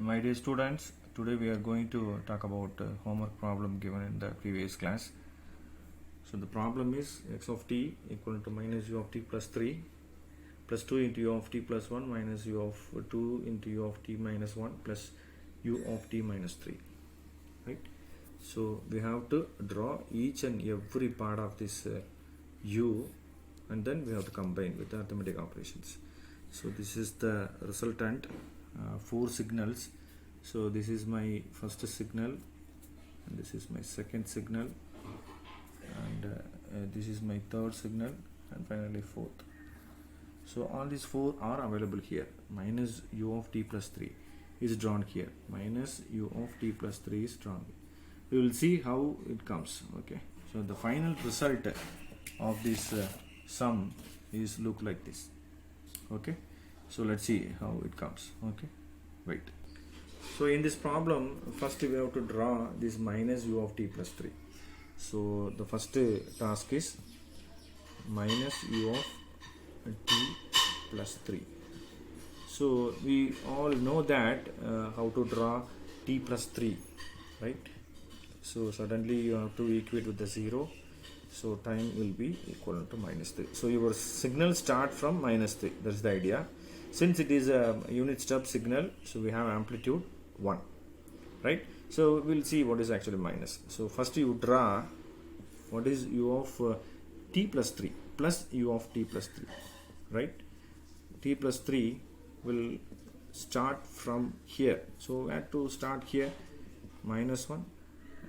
My dear students, today we are going to talk about homework problem given in the previous class. So the problem is x of t equal to minus u of t plus 3 plus 2 into u of t plus 1 minus u of 2 into u of t minus 1 plus u of t minus 3. Right? So we have to draw each and every part of this u, and then we have to combine with the arithmetic operations. So this is the resultant. 4 signals. So this is my first signal, and this is my second signal, and this is my third signal, and finally fourth. So all these 4 are available here. Minus u of t plus 3 is drawn here. Minus u of t plus 3 is drawn. We will see how it comes. Okay. So the final result of this sum is look like this. Okay. So let's see how it comes. Okay, wait. So in this problem, first we have to draw this minus u of t plus 3. So the first task is minus u of t plus 3. So we all know that how to draw t plus 3, right? So suddenly you have to equate with the 0. So time will be equal to minus 3. So your signal start from minus 3. That's the idea. Since it is a unit step signal, so we have amplitude 1, right? So we'll see what is actually minus. So first you draw what is u of t plus 3 plus u of t plus 3, right? T plus 3 will start from here. So we have to start here, minus 1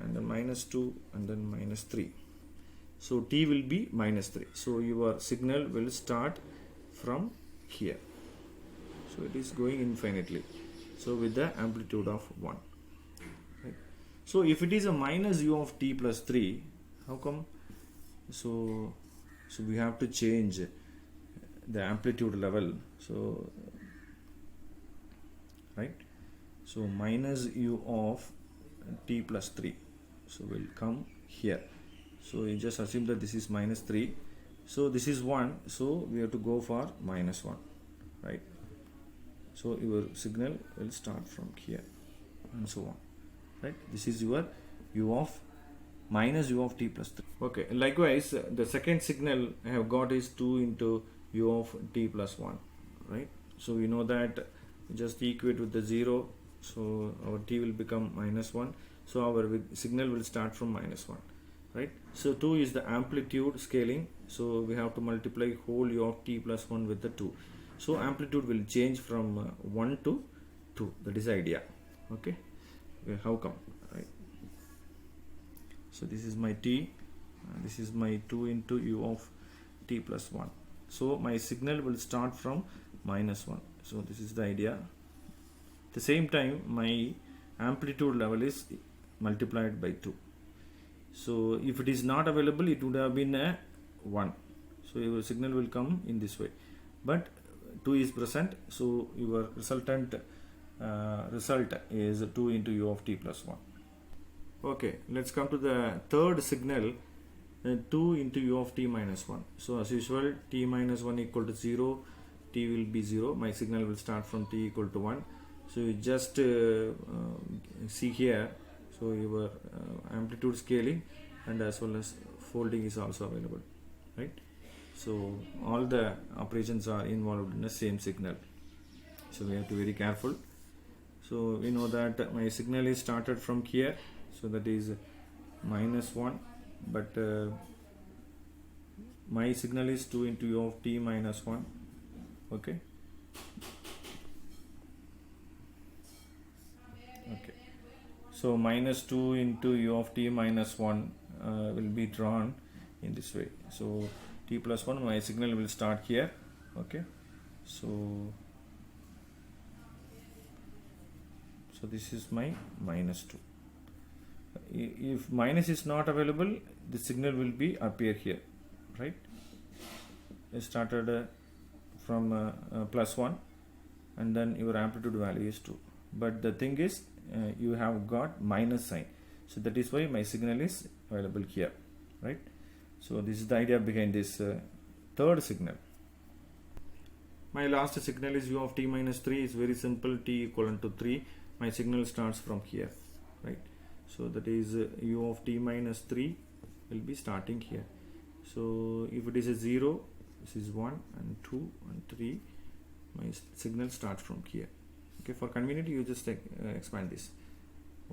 and then minus 2 and then minus 3. So t will be minus 3. So your signal will start from here. So it is going infinitely. So with the amplitude of 1. Right? So if it is a minus u of t plus 3, how come? So we have to change the amplitude level. So right. So minus u of t plus 3. So will come here. So you just assume that this is minus 3. So this is 1. So we have to go for minus 1. Right. So your signal will start from here and so on, right? This is your u of minus u of t plus 3. Okay, likewise the second signal I have got is 2 into u of t plus 1, right? So we know that just equate with the 0, so our t will become minus 1, so our signal will start from minus 1, right? So 2 is the amplitude scaling, so we have to multiply whole u of t plus 1 with the 2. So amplitude will change from 1 to 2. That is the idea. Okay. How come? Right. So this is my t. This is my 2 into u of t plus 1. So my signal will start from minus 1. So this is the idea. At the same time, my amplitude level is multiplied by 2. So if it is not available, it would have been a 1. So your signal will come in this way. But 2 is present, so your resultant result is 2 into u of t plus 1. Okay, let's come to the third signal, 2 into u of t minus 1. So as usual, t minus 1 equal to 0, t will be 0. My signal will start from t equal to 1. So you just see here, so your amplitude scaling and as well as folding is also available, right? So all the operations are involved in the same signal. So we have to be very careful. So we know that my signal is started from here. So that is minus 1. But my signal is 2 into u of t minus 1. Okay. Okay. So minus 2 into u of t minus 1 will be drawn in this way. So t plus 1, my signal will start here. Okay, so this is my minus 2. If minus is not available, the signal will be appear here, right? It started from plus 1 and then your amplitude value is 2, but the thing is you have got minus sign, so that is why my signal is available here, right? So this is the idea behind this third signal. My last signal is u of t minus 3 is very simple, t equivalent to 3. my signal starts from here, right? So that is u of t minus 3 will be starting here. So if it is a 0, this is 1 and 2 and 3, my signal starts from here. Okay, for convenience you just expand this.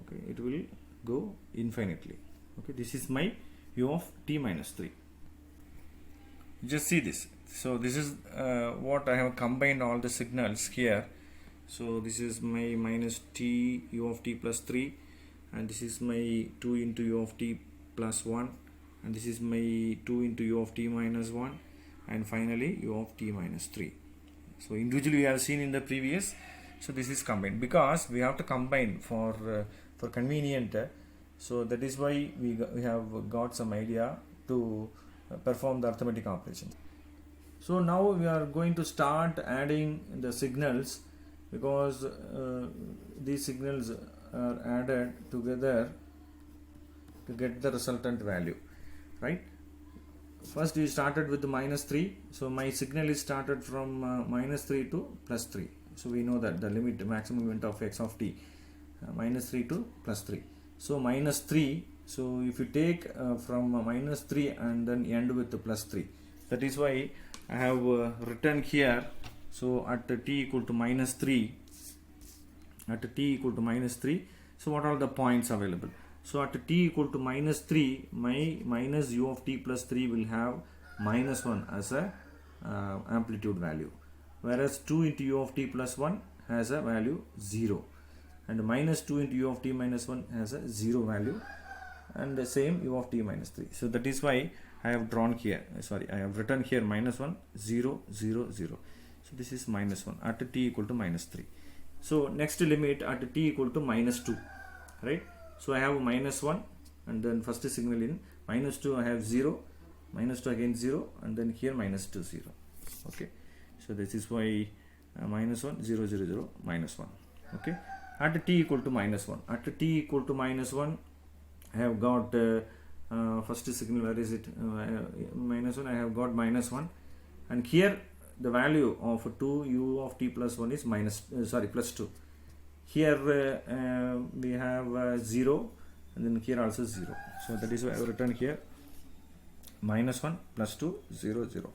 Okay, it will go infinitely. Okay, this is my u of t minus 3. Just see this. So this is what I have combined all the signals here. So this is my minus t u of t plus 3, and this is my 2 into u of t plus 1, and this is my 2 into u of t minus 1, and finally u of t minus 3. So individually we have seen in the previous. So this is combined because we have to combine for convenient. So that is why we have got some idea to perform the arithmetic operations. So now we are going to start adding the signals, because these signals are added together to get the resultant value, right? First we started with the minus 3, so my signal is started from minus 3 to plus 3. So we know that the limit, maximum limit of x of t, minus 3 to plus 3. So minus 3, so if you take from minus 3 and then end with the plus 3, that is why I have written here. So at t equal to minus 3, so what are the points available? So at t equal to minus 3, my minus u of t plus 3 will have minus 1 as a amplitude value, whereas 2 into u of t plus 1 has a value 0, and minus 2 into u of t minus 1 has a 0 value, and the same u of t minus 3. So that is why I have drawn here, I have written here minus 1, 0, 0, 0. So this is minus 1 at t equal to minus 3. So next limit at t equal to minus 2, right? So I have minus 1, and then first signal in minus 2 I have 0, minus 2 again 0, and then here minus 2, 0. Okay, so this is why minus 1, 0, 0, 0, minus 1. Okay, at t equal to minus 1, at t equal to minus 1 I have got first signal, where is it? Minus 1, I have got minus 1, and here the value of 2 u of t plus 1 is plus 2. Here we have 0, and then here also 0. So that is why I have written here minus 1 plus 2, 0, 0.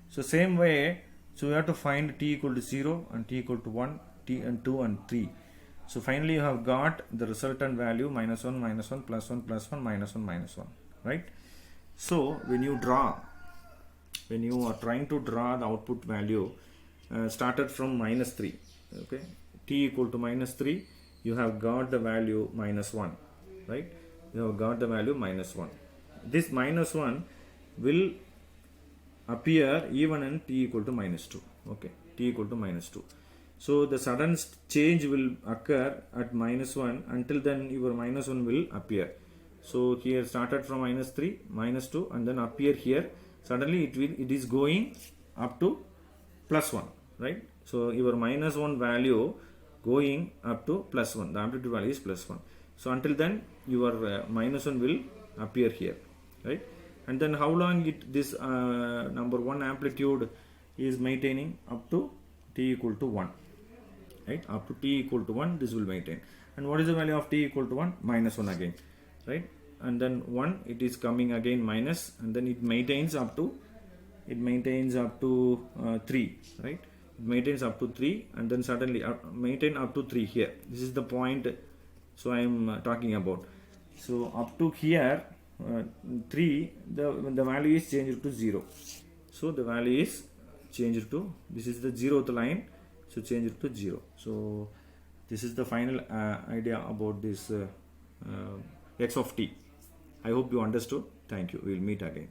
So same way, so we have to find t equal to 0 and t equal to 1, t and 2 and 3. So finally you have got the resultant value minus 1, minus 1, plus 1, plus 1, minus 1, minus 1, right? So when you are trying to draw the output value, started from minus 3, okay, t equal to minus 3, you have got the value minus 1, right? You have got the value minus 1. This minus 1 will appear even in t equal to minus 2, okay, t equal to minus 2. So the sudden change will occur at minus 1, until then your minus 1 will appear. So here started from minus 3, minus 2, and then appear here. Suddenly it is going up to plus 1, right? So your minus 1 value going up to plus 1, the amplitude value is plus 1. So until then your minus 1 will appear here, right? And then how long this number 1 amplitude is maintaining? Up to t equal to 1, right? Up to t equal to 1 this will maintain. And what is the value of t equal to 1? Minus 1 again, right? And then 1, it is coming again minus, and then it maintains up to 3, right? It maintains up to 3, and then suddenly maintain up to 3 here. This is the point, so I am talking about. So up to here 3, the value is changed to 0. So the value is changed to, this is the 0th line, so change it to 0. So this is the final idea about this x of t. I hope you understood. Thank you. We will meet again.